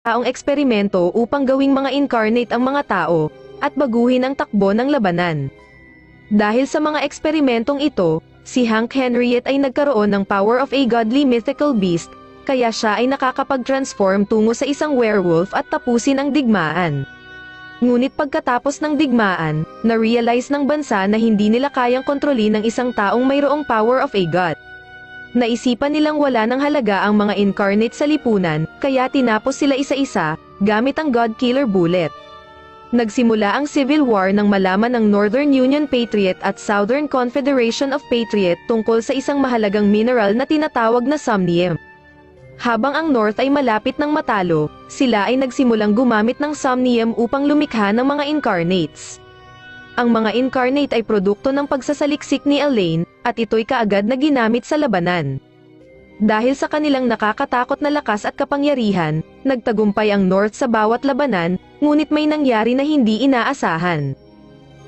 taong eksperimento upang gawing mga incarnate ang mga tao, at baguhin ang takbo ng labanan. Dahil sa mga eksperimentong ito, si Hank Henriette ay nagkaroon ng power of a godly mythical beast, kaya siya ay nakakapag-transform tungo sa isang werewolf at tapusin ang digmaan. Ngunit pagkatapos ng digmaan, na-realize ng bansa na hindi nila kayang kontrolin ng isang taong mayroong power of a god. Naisipan nilang wala ng halaga ang mga incarnate sa lipunan, kaya tinapos sila isa-isa, gamit ang God Killer Bullet. Nagsimula ang Civil War nang malaman ng Northern Union Patriot at Southern Confederation of Patriot tungkol sa isang mahalagang mineral na tinatawag na somnium. Habang ang North ay malapit ng matalo, sila ay nagsimulang gumamit ng somnium upang lumikha ng mga incarnates. Ang mga incarnate ay produkto ng pagsasaliksik ni Elaine, at ito'y kaagad na ginamit sa labanan. Dahil sa kanilang nakakatakot na lakas at kapangyarihan, nagtagumpay ang North sa bawat labanan, ngunit may nangyari na hindi inaasahan.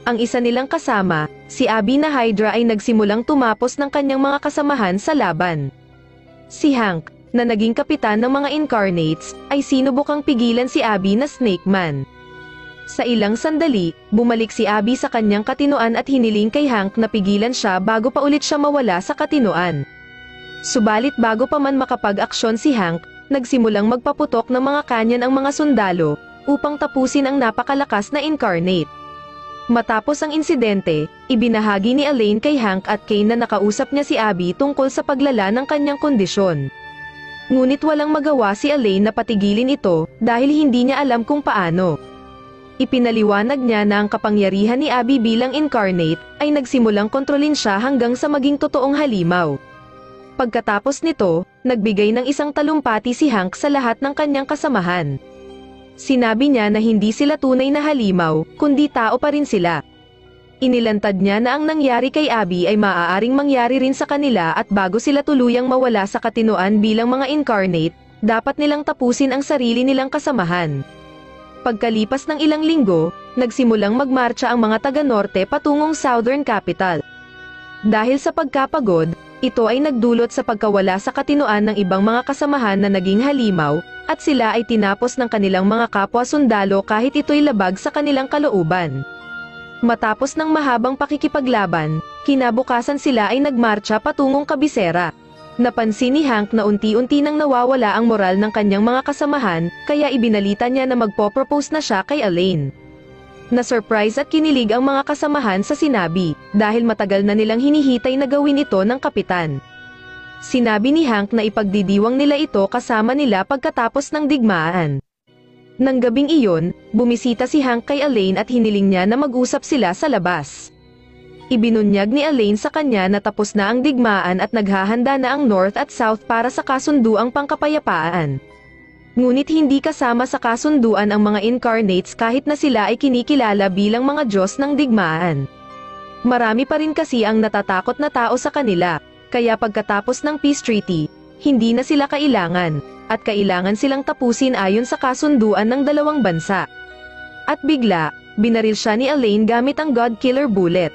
Ang isa nilang kasama, si Abby na Hydra ay nagsimulang tumapos ng kanyang mga kasamahan sa laban. Si Hank, na naging kapitan ng mga incarnates, ay sinubukang pigilan si Abby na Snake Man. Sa ilang sandali, bumalik si Abby sa kanyang katinoan at hiniling kay Hank na pigilan siya bago pa ulit siya mawala sa katinoan. Subalit bago pa man makapag-aksyon si Hank, nagsimulang magpaputok ng mga kanyan ang mga sundalo, upang tapusin ang napakalakas na incarnate. Matapos ang insidente, ibinahagi ni Elaine kay Hank at Kane na nakausap niya si Abby tungkol sa paglala ng kanyang kondisyon. Ngunit walang magawa si Elaine na patigilin ito, dahil hindi niya alam kung paano. Ipinaliwanag niya na ang kapangyarihan ni Abby bilang incarnate, ay nagsimulang kontrolin siya hanggang sa maging totoong halimaw. Pagkatapos nito, nagbigay ng isang talumpati si Hank sa lahat ng kanyang kasamahan. Sinabi niya na hindi sila tunay na halimaw, kundi tao pa rin sila. Inilantad niya na ang nangyari kay Abby ay maaaring mangyari rin sa kanila at bago sila tuluyang mawala sa katinoan bilang mga incarnate, dapat nilang tapusin ang sarili nilang kasamahan. Pagkalipas ng ilang linggo, nagsimulang magmarcha ang mga taga-norte patungong Southern Capital. Dahil sa pagkapagod, ito ay nagdulot sa pagkawala sa katinoan ng ibang mga kasamahan na naging halimaw, at sila ay tinapos ng kanilang mga kapwa-sundalo kahit ito'y labag sa kanilang kalooban. Matapos ng mahabang pakikipaglaban, kinabukasan sila ay nagmarcha patungong Kabisera. Napansin ni Hank na unti-unti nang nawawala ang moral ng kanyang mga kasamahan, kaya ibinalita niya na magpo-propose na siya kay Elaine. Na-surprise at kinilig ang mga kasamahan sa sinabi, dahil matagal na nilang hinihitay na gawin ito ng kapitan. Sinabi ni Hank na ipagdidiwang nila ito kasama nila pagkatapos ng digmaan. Nang gabing iyon, bumisita si Hank kay Elaine at hiniling niya na mag-usap sila sa labas. Ibinunyag ni Elaine sa kanya na tapos na ang digmaan at naghahanda na ang North at South para sa kasunduang pangkapayapaan. Ngunit hindi kasama sa kasunduan ang mga incarnates kahit na sila ay kinikilala bilang mga Diyos ng digmaan. Marami pa rin kasi ang natatakot na tao sa kanila, kaya pagkatapos ng peace treaty, hindi na sila kailangan, at kailangan silang tapusin ayon sa kasunduan ng dalawang bansa. At bigla, binaril siya ni Elaine gamit ang God Killer Bullet.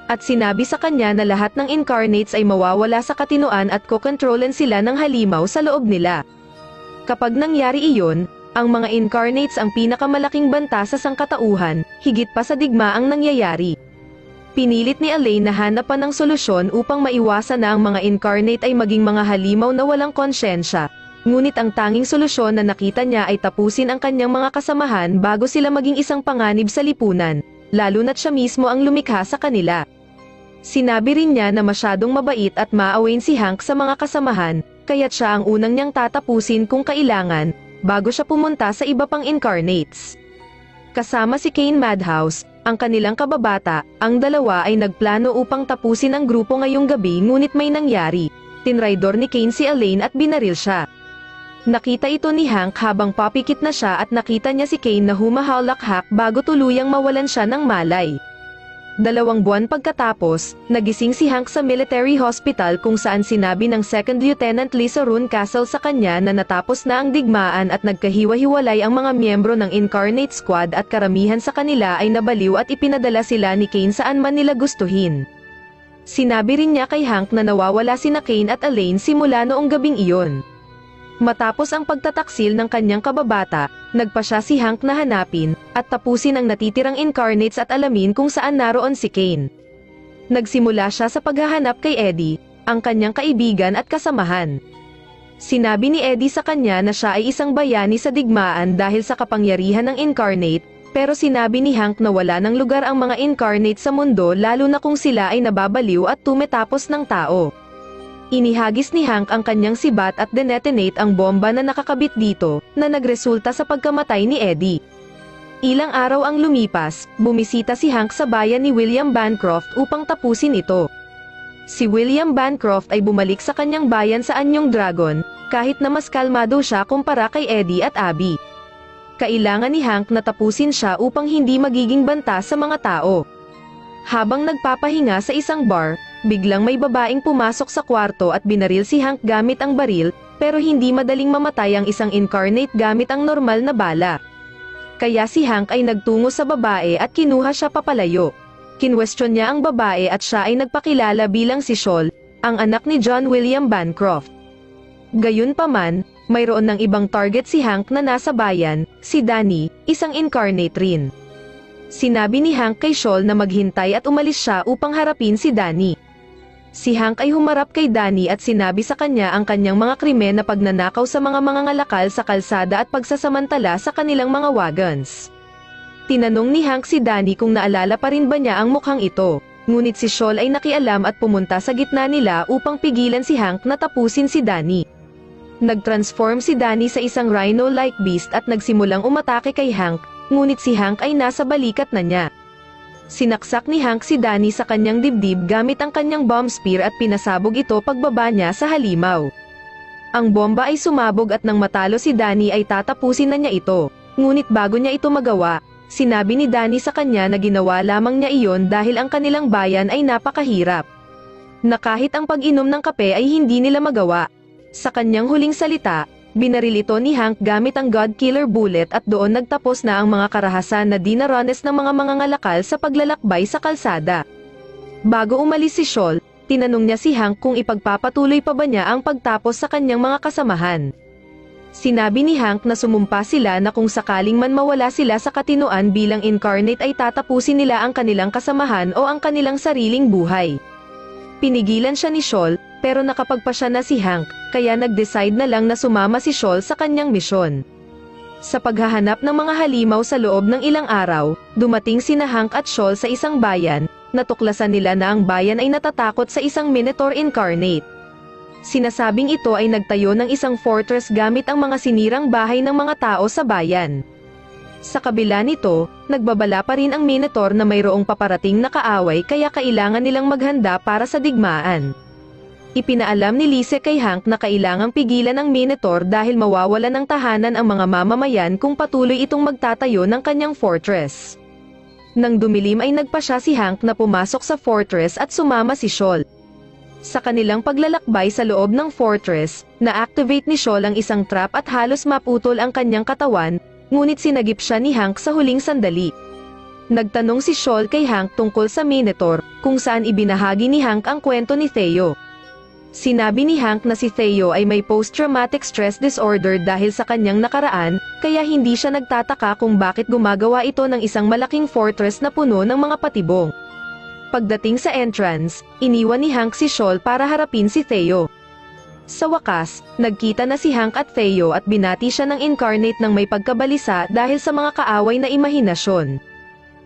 At sinabi sa kanya na lahat ng incarnates ay mawawala sa katinoan at kokontrolan sila ng halimaw sa loob nila. Kapag nangyari iyon, ang mga incarnates ang pinakamalaking banta sa sangkatauhan, higit pa sa digmaang nangyayari. Pinilit ni Elaine na hanapan ng solusyon upang maiwasan na ang mga incarnate ay maging mga halimaw na walang konsyensya. Ngunit ang tanging solusyon na nakita niya ay tapusin ang kanyang mga kasamahan bago sila maging isang panganib sa lipunan, lalo na't siya mismo ang lumikha sa kanila. Sinabi rin niya na masyadong mabait at maawain si Hank sa mga kasamahan, kaya't siya ang unang niyang tatapusin kung kailangan, bago siya pumunta sa iba pang incarnates. Kasama si Kane Madhouse, ang kanilang kababata, ang dalawa ay nagplano upang tapusin ang grupo ngayong gabi ngunit may nangyari. Tinraidor ni Kane si Elaine at binaril siya. Nakita ito ni Hank habang papikit na siya at nakita niya si Kane na humahalakhak bago tuluyang mawalan siya ng malay. 2 buwan pagkatapos, nagising si Hank sa military hospital kung saan sinabi ng 2nd Lieutenant Lisa Rune Castle sa kanya na natapos na ang digmaan at nagkahiwa-hiwalay ang mga miyembro ng Incarnate Squad at karamihan sa kanila ay nabaliw at ipinadala sila ni Kane saan man nila gustuhin. Sinabi rin niya kay Hank na nawawala sina Kane at Elaine simula noong gabing iyon. Matapos ang pagtataksil ng kanyang kababata, nagpa siya si Hank na hanapin, at tapusin ang natitirang incarnates at alamin kung saan naroon si Kane. Nagsimula siya sa paghahanap kay Eddie, ang kanyang kaibigan at kasamahan. Sinabi ni Eddie sa kanya na siya ay isang bayani sa digmaan dahil sa kapangyarihan ng incarnate, pero sinabi ni Hank na wala ng lugar ang mga incarnate sa mundo lalo na kung sila ay nababaliw at tumetapos ng tao. Inihagis ni Hank ang kanyang sibat at detonate ang bomba na nakakabit dito, na nagresulta sa pagkamatay ni Eddie. Ilang araw ang lumipas, bumisita si Hank sa bayan ni William Bancroft upang tapusin ito. Si William Bancroft ay bumalik sa kanyang bayan sa Anyong Dragon, kahit na mas kalmado siya kumpara kay Eddie at Abby. Kailangan ni Hank na tapusin siya upang hindi magiging banta sa mga tao. Habang nagpapahinga sa isang bar, biglang may babaeng pumasok sa kwarto at binaril si Hank gamit ang baril, pero hindi madaling mamatay ang isang incarnate gamit ang normal na bala. Kaya si Hank ay nagtungo sa babae at kinuha siya papalayo. Kinwestiyon niya ang babae at siya ay nagpakilala bilang si Shawl, ang anak ni John William Bancroft. Gayunpaman, mayroon ng ibang target si Hank na nasa bayan, si Danny, isang incarnate rin. Sinabi ni Hank kay Shawl na maghintay at umalis siya upang harapin si Danny. Si Hank ay humarap kay Danny at sinabi sa kanya ang kanyang mga krimen na pagnanakaw sa mga mangangalakal sa kalsada at pagsasamantala sa kanilang mga wagons. Tinanong ni Hank si Danny kung naalala pa rin ba niya ang mukhang ito, ngunit si Shawl ay nakialam at pumunta sa gitna nila upang pigilan si Hank na tapusin si Danny. Nag-transform si Danny sa isang rhino-like beast at nagsimulang umatake kay Hank, ngunit si Hank ay nasa balikat na niya. Sinaksak ni Hank si Danny sa kanyang dibdib gamit ang kanyang bomb spear at pinasabog ito pagbaba niya sa halimaw. Ang bomba ay sumabog at nang matalo si Danny ay tatapusin na niya ito, ngunit bago niya ito magawa, sinabi ni Danny sa kanya na ginawa lamang niya iyon dahil ang kanilang bayan ay napakahirap. Na kahit ang pag-inom ng kape ay hindi nila magawa. Sa kanyang huling salita, binaril ito ni Hank gamit ang God Killer Bullet at doon nagtapos na ang mga karahasan na dinaranas ng mga mangangalakal sa paglalakbay sa kalsada. Bago umalis si Shawl, tinanong niya si Hank kung ipagpapatuloy pa ba niya ang pagtapos sa kanyang mga kasamahan. Sinabi ni Hank na sumumpa sila na kung sakaling man mawala sila sa katinoan bilang incarnate ay tatapusin nila ang kanilang kasamahan o ang kanilang sariling buhay. Pinigilan siya ni Shawl, pero nakapagpa siya na si Hank, kaya nag-decide na lang na sumama si Shawl sa kanyang misyon. Sa paghahanap ng mga halimaw sa loob ng ilang araw, dumating sina Hank at Shawl sa isang bayan, natuklasan nila na ang bayan ay natatakot sa isang Minotaur incarnate. Sinasabing ito ay nagtayo ng isang fortress gamit ang mga sinirang bahay ng mga tao sa bayan. Sa kabila nito, nagbabala pa rin ang Minotaur na mayroong paparating na kaaway kaya kailangan nilang maghanda para sa digmaan. Ipinaalam ni Lise kay Hank na kailangang pigilan ang Minotaur dahil mawawalan ng tahanan ang mga mamamayan kung patuloy itong magtatayo ng kanyang fortress. Nang dumilim ay nagpa siya si Hank na pumasok sa fortress at sumama si Shawl. Sa kanilang paglalakbay sa loob ng fortress, na-activate ni Shawl ang isang trap at halos maputol ang kanyang katawan, ngunit sinagip siya ni Hank sa huling sandali. Nagtanong si Shawl kay Hank tungkol sa Minotaur, kung saan ibinahagi ni Hank ang kwento ni Theo. Sinabi ni Hank na si Theo ay may post-traumatic stress disorder dahil sa kanyang nakaraan, kaya hindi siya nagtataka kung bakit gumagawa ito ng isang malaking fortress na puno ng mga patibong. Pagdating sa entrance, iniwan ni Hank si Shawl para harapin si Theo. Sa wakas, nagkita na si Hank at Theo at binati siya ng incarnate ng may pagkabalisa dahil sa mga kaaway na imahinasyon.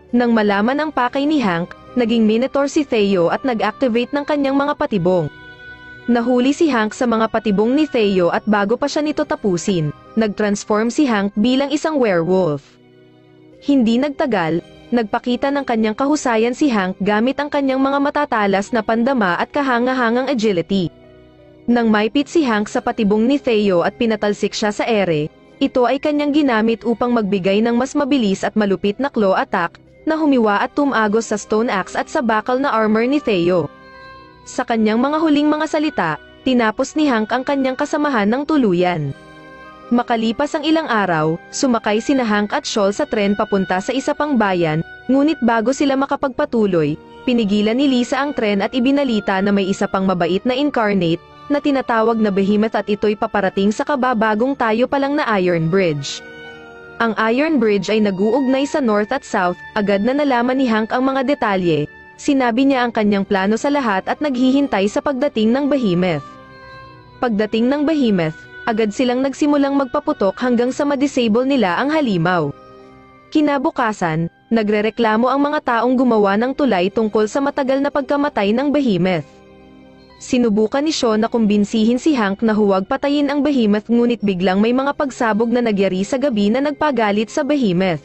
Nang malaman ang pakay ni Hank, naging Minotaur si Theo at nag-activate ng kanyang mga patibong. Nahuli si Hank sa mga patibong ni Theo at bago pa siya nito tapusin, nag-transform si Hank bilang isang werewolf. Hindi nagtagal, nagpakita ng kanyang kahusayan si Hank gamit ang kanyang mga matatalas na pandama at kahanga-hangang agility. Nang maipit si Hank sa patibong ni Theo at pinatalsik siya sa ere, ito ay kanyang ginamit upang magbigay ng mas mabilis at malupit na claw attack, na humiwa at tumagos sa stone axe at sa bakal na armor ni Theo. Sa kanyang mga huling mga salita, tinapos ni Hank ang kanyang kasamahan ng tuluyan. Makalipas ang ilang araw, sumakay sina Hank at Shawl sa tren papunta sa isa pang bayan, ngunit bago sila makapagpatuloy, pinigilan ni Lisa ang tren at ibinalita na may isa pang mabait na incarnate, na tinatawag na Behemoth at ito'y paparating sa kababagong tayo pa lang na Iron Bridge. Ang Iron Bridge ay nag-uugnay sa north at south, agad na nalaman ni Hank ang mga detalye, sinabi niya ang kanyang plano sa lahat at naghihintay sa pagdating ng Behemoth. Pagdating ng Behemoth, agad silang nagsimulang magpaputok hanggang sa ma-disable nila ang halimaw. Kinabukasan, nagrereklamo ang mga taong gumawa ng tulay tungkol sa matagal na pagkamatay ng Behemoth. Sinubukan ni Shaw na kumbinsihin si Hank na huwag patayin ang Behemoth ngunit biglang may mga pagsabog na nagyari sa gabi na nagpagalit sa Behemoth.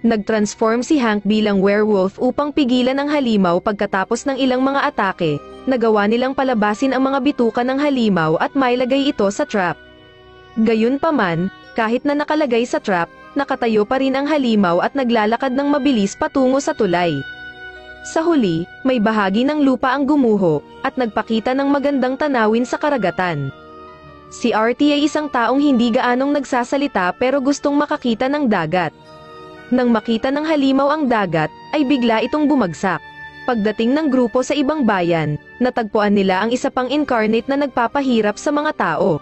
Nag-transform si Hank bilang werewolf upang pigilan ang halimaw pagkatapos ng ilang mga atake, nagawa nilang palabasin ang mga bituka ng halimaw at mailagay ito sa trap. Gayunpaman, kahit na nakalagay sa trap, nakatayo pa rin ang halimaw at naglalakad ng mabilis patungo sa tulay. Sa huli, may bahagi ng lupa ang gumuho, at nagpakita ng magandang tanawin sa karagatan. Si Artie ay isang taong hindi gaanong nagsasalita pero gustong makakita ng dagat. Nang makita ng halimaw ang dagat, ay bigla itong bumagsak. Pagdating ng grupo sa ibang bayan, natagpuan nila ang isa pang incarnate na nagpapahirap sa mga tao.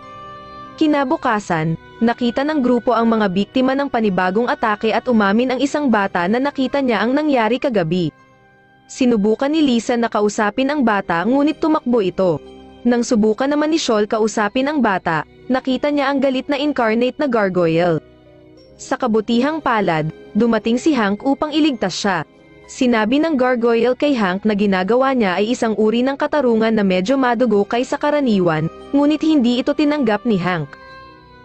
Kinabukasan, nakita ng grupo ang mga biktima ng panibagong atake at umamin ang isang bata na nakita niya ang nangyari kagabi. Sinubukan ni Lisa na kausapin ang bata ngunit tumakbo ito. Nang subukan naman ni Shaw kausapin ang bata, nakita niya ang galit na incarnate na gargoyle. Sa kabutihang palad, dumating si Hank upang iligtas siya. Sinabi ng gargoyle kay Hank na ginagawa niya ay isang uri ng katarungan na medyo madugo kaysa karaniwan, ngunit hindi ito tinanggap ni Hank.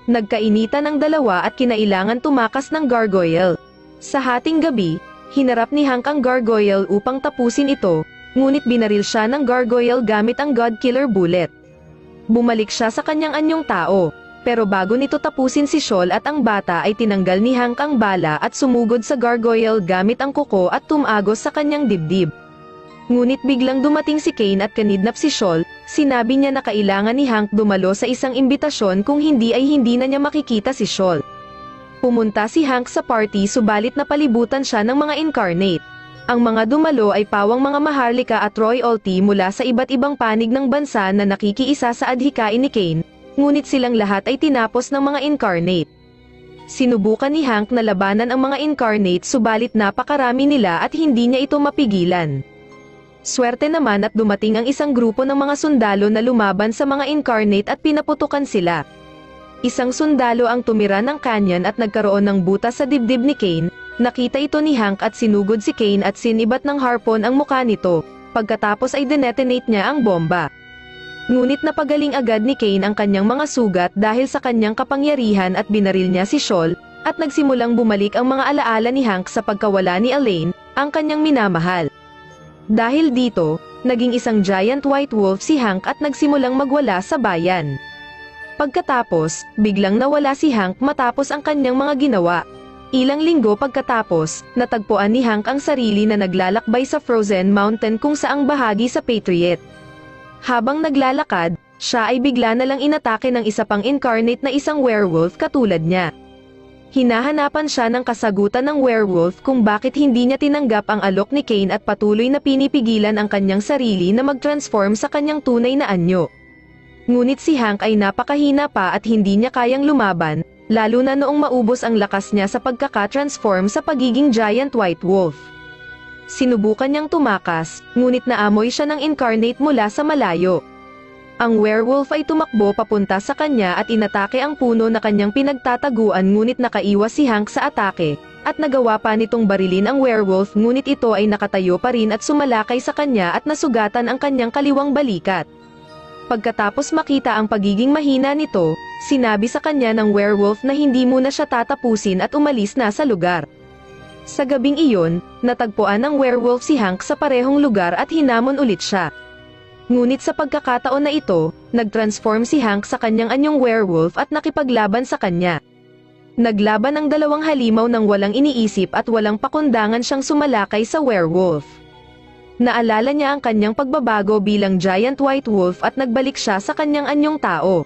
Nagkainitan ang dalawa at kinailangan tumakas ng gargoyle. Sa hating gabi, hinarap ni Hank ang gargoyle upang tapusin ito, ngunit binaril siya ng gargoyle gamit ang God Killer Bullet. Bumalik siya sa kanyang anyong tao, pero bago nito tapusin si Shaw at ang bata ay tinanggal ni Hank ang bala at sumugod sa gargoyle gamit ang kuko at tumagos sa kanyang dibdib. Ngunit biglang dumating si Kane at kanidnap si Shaw, sinabi niya na kailangan ni Hank dumalo sa isang imbitasyon kung hindi ay hindi na niya makikita si Shaw. Pumunta si Hank sa party subalit napalibutan siya ng mga incarnate. Ang mga dumalo ay pawang mga maharlika at royalty mula sa iba't ibang panig ng bansa na nakikiisa sa adhikain ni Kane, ngunit silang lahat ay tinapos ng mga incarnate. Sinubukan ni Hank na labanan ang mga incarnate subalit napakarami nila at hindi niya ito mapigilan. Swerte naman at dumating ang isang grupo ng mga sundalo na lumaban sa mga incarnate at pinaputukan sila. Isang sundalo ang tumira ng canyon at nagkaroon ng butas sa dibdib ni Kane. Nakita ito ni Hank at sinugod si Kane at sinibat ng harpon ang mukha nito, pagkatapos ay denetonate niya ang bomba. Ngunit napagaling agad ni Kane ang kanyang mga sugat dahil sa kanyang kapangyarihan at binaril niya si Shaw, at nagsimulang bumalik ang mga alaala ni Hank sa pagkawala ni Elaine, ang kanyang minamahal. Dahil dito, naging isang giant white wolf si Hank at nagsimulang magwala sa bayan. Pagkatapos, biglang nawala si Hank matapos ang kanyang mga ginawa. Ilang linggo pagkatapos, natagpuan ni Hank ang sarili na naglalakbay sa Frozen Mountain kung saang bahagi sa Patriot. Habang naglalakad, siya ay bigla na lang inatake ng isa pang incarnate na isang werewolf katulad niya. Hinahanapan siya ng kasagutan ng werewolf kung bakit hindi niya tinanggap ang alok ni Kane at patuloy na pinipigilan ang kanyang sarili na mag-transform sa kanyang tunay na anyo. Ngunit si Hank ay napakahina pa at hindi niya kayang lumaban, lalo na noong maubos ang lakas niya sa pagkaka-transform sa pagiging giant white wolf. Sinubukan niyang tumakas, ngunit naamoy siya ng incarnate mula sa malayo. Ang werewolf ay tumakbo papunta sa kanya at inatake ang puno na kanyang pinagtataguan ngunit nakaiwas si Hank sa atake, at nagawa pa nitong barilin ang werewolf ngunit ito ay nakatayo pa rin at sumalakay sa kanya at nasugatan ang kanyang kaliwang balikat. Pagkatapos makita ang pagiging mahina nito, sinabi sa kanya ng werewolf na hindi muna siya tatapusin at umalis na sa lugar. Sa gabing iyon, natagpuan ng werewolf si Hank sa parehong lugar at hinamon ulit siya. Ngunit sa pagkakataon na ito, nag-transform si Hank sa kanyang anyong werewolf at nakipaglaban sa kanya. Naglaban ang dalawang halimaw ng walang iniisip at walang pakundangan siyang sumalakay sa werewolf. Naalala niya ang kanyang pagbabago bilang giant white wolf at nagbalik siya sa kanyang anyong tao.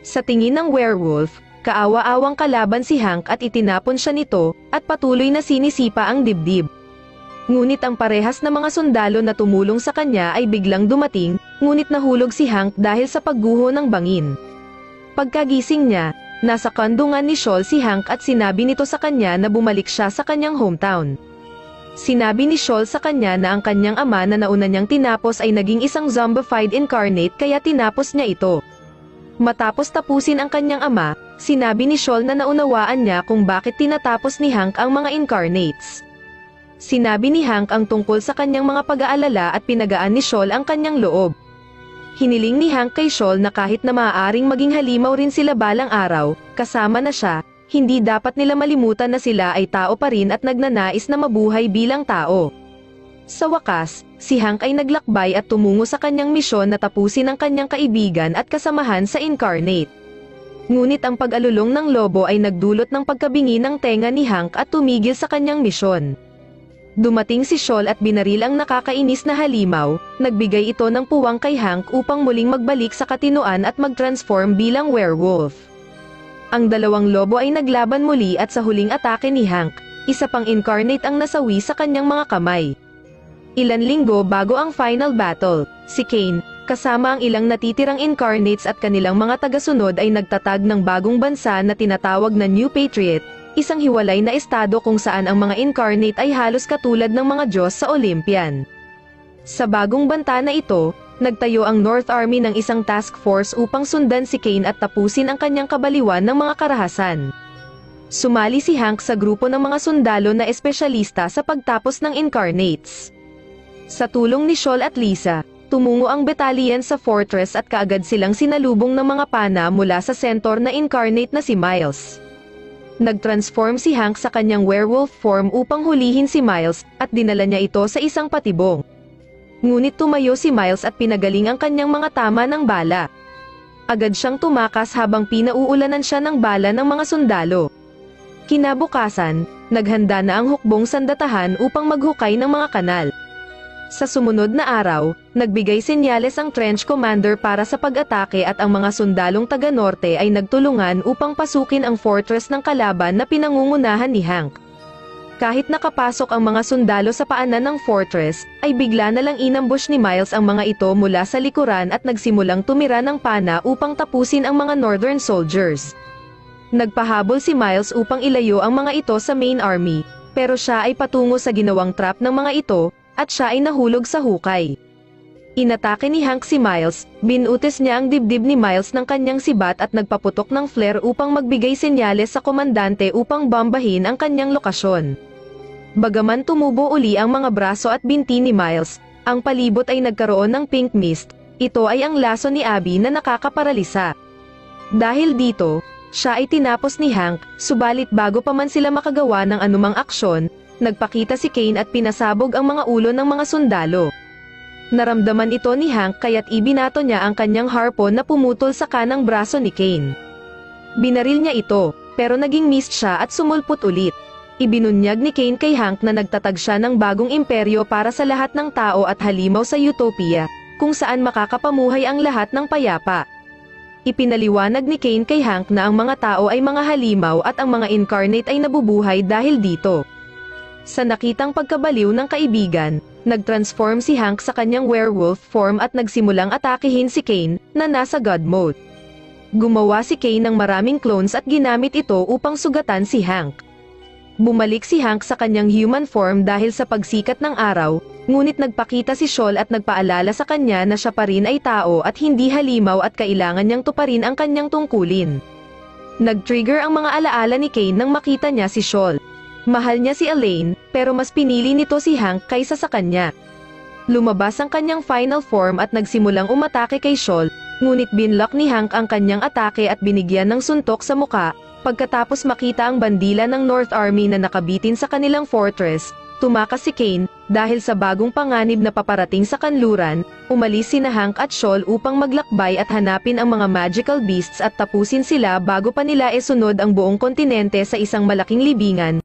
Sa tingin ng werewolf, kaawa-awang kalaban si Hank at itinapon siya nito, at patuloy na sinisipa ang dibdib. Ngunit ang parehas na mga sundalo na tumulong sa kanya ay biglang dumating, ngunit nahulog si Hank dahil sa pagguho ng bangin. Pagkagising niya, nasa kandungan ni Shawl si Hank at sinabi nito sa kanya na bumalik siya sa kanyang hometown. Sinabi ni Shawl sa kanya na ang kanyang ama na nauna niyang tinapos ay naging isang zombified incarnate kaya tinapos niya ito. Matapos tapusin ang kanyang ama, sinabi ni Shawl na naunawaan niya kung bakit tinatapos ni Hank ang mga incarnates. Sinabi ni Hank ang tungkol sa kanyang mga pag-aalala at pinagaan ni Shawl ang kanyang loob. Hiniling ni Hank kay Shawl na kahit na maaaring maging halimaw rin sila balang araw, kasama na siya, hindi dapat nila malimutan na sila ay tao pa rin at nagnanais na mabuhay bilang tao. Sa wakas, si Hank ay naglakbay at tumungo sa kanyang misyon na tapusin ang kanyang kaibigan at kasamahan sa incarnate. Ngunit ang pag-alulong ng lobo ay nagdulot ng pagkabingi ng tenga ni Hank at tumigil sa kanyang misyon. Dumating si Shawl at binaril ang nakakainis na halimaw, nagbigay ito ng puwang kay Hank upang muling magbalik sa katinoan at mag-transform bilang werewolf. Ang dalawang lobo ay naglaban muli at sa huling atake ni Hank, isa pang incarnate ang nasawi sa kanyang mga kamay. Ilan linggo bago ang final battle, si Kane, kasama ang ilang natitirang incarnates at kanilang mga tagasunod ay nagtatag ng bagong bansa na tinatawag na New Patriot, isang hiwalay na estado kung saan ang mga incarnate ay halos katulad ng mga Diyos sa Olympian. Sa bagong banta na ito, nagtayo ang North Army ng isang task force upang sundan si Kane at tapusin ang kanyang kabaliwan ng mga karahasan. Sumali si Hank sa grupo ng mga sundalo na espesyalista sa pagtapos ng incarnates. Sa tulong ni Shawl at Lisa, tumungo ang battalion sa fortress at kaagad silang sinalubong ng mga pana mula sa centaur na incarnate na si Miles. Nag-transform si Hank sa kanyang werewolf form upang hulihin si Miles at dinala niya ito sa isang patibong. Ngunit tumayo si Miles at pinagaling ang kanyang mga tama ng bala. Agad siyang tumakas habang pinauulanan siya ng bala ng mga sundalo. Kinabukasan, naghanda na ang hukbong sandatahan upang maghukay ng mga kanal. Sa sumunod na araw, nagbigay senyales ang trench commander para sa pag-atake at ang mga sundalong taga-norte ay nagtulungan upang pasukin ang fortress ng kalaban na pinangungunahan ni Hank. Kahit nakapasok ang mga sundalo sa paanan ng fortress, ay bigla na lang inambush ni Miles ang mga ito mula sa likuran at nagsimulang tumira ng pana upang tapusin ang mga northern soldiers. Nagpahabol si Miles upang ilayo ang mga ito sa main army, pero siya ay patungo sa ginawang trap ng mga ito, at siya ay nahulog sa hukay. Inatake ni Hank si Miles, binutis niya ang dibdib ni Miles ng kanyang sibat at nagpaputok ng flare upang magbigay senyales sa komandante upang bombahin ang kanyang lokasyon. Bagaman tumubo uli ang mga braso at binti ni Miles, ang palibot ay nagkaroon ng pink mist, ito ay ang laso ni Abby na nakakaparalisa. Dahil dito, siya ay tinapos ni Hank, subalit bago pa man sila makagawa ng anumang aksyon, nagpakita si Kane at pinasabog ang mga ulo ng mga sundalo. Naramdaman ito ni Hank kaya't ibinato niya ang kanyang harpoon na pumutol sa kanang braso ni Kane. Binaril niya ito, pero naging missed siya at sumulpot ulit. Ibinunyag ni Kane kay Hank na nagtatag siya ng bagong imperyo para sa lahat ng tao at halimaw sa utopia, kung saan makakapamuhay ang lahat ng payapa. Ipinaliwanag ni Kane kay Hank na ang mga tao ay mga halimaw at ang mga incarnate ay nabubuhay dahil dito. Sa nakitang pagkabaliw ng kaibigan, nag-transform si Hank sa kanyang werewolf form at nagsimulang atakihin si Kane, na nasa God mode. Gumawa si Kane ng maraming clones at ginamit ito upang sugatan si Hank. Bumalik si Hank sa kanyang human form dahil sa pagsikat ng araw, ngunit nagpakita si Shawl at nagpaalala sa kanya na siya pa rin ay tao at hindi halimaw at kailangan niyang tuparin ang kanyang tungkulin. Nag-trigger ang mga alaala ni Kane nang makita niya si Shawl. Mahal niya si Elaine, pero mas pinili nito si Hank kaysa sa kanya. Lumabas ang kanyang final form at nagsimulang umatake kay Shawl, ngunit binlock ni Hank ang kanyang atake at binigyan ng suntok sa muka. Pagkatapos makita ang bandila ng North Army na nakabitin sa kanilang fortress, tumakas si Kane, dahil sa bagong panganib na paparating sa kanluran, umalis sina Hank at Shawl upang maglakbay at hanapin ang mga magical beasts at tapusin sila bago pa nila isunod ang buong kontinente sa isang malaking libingan.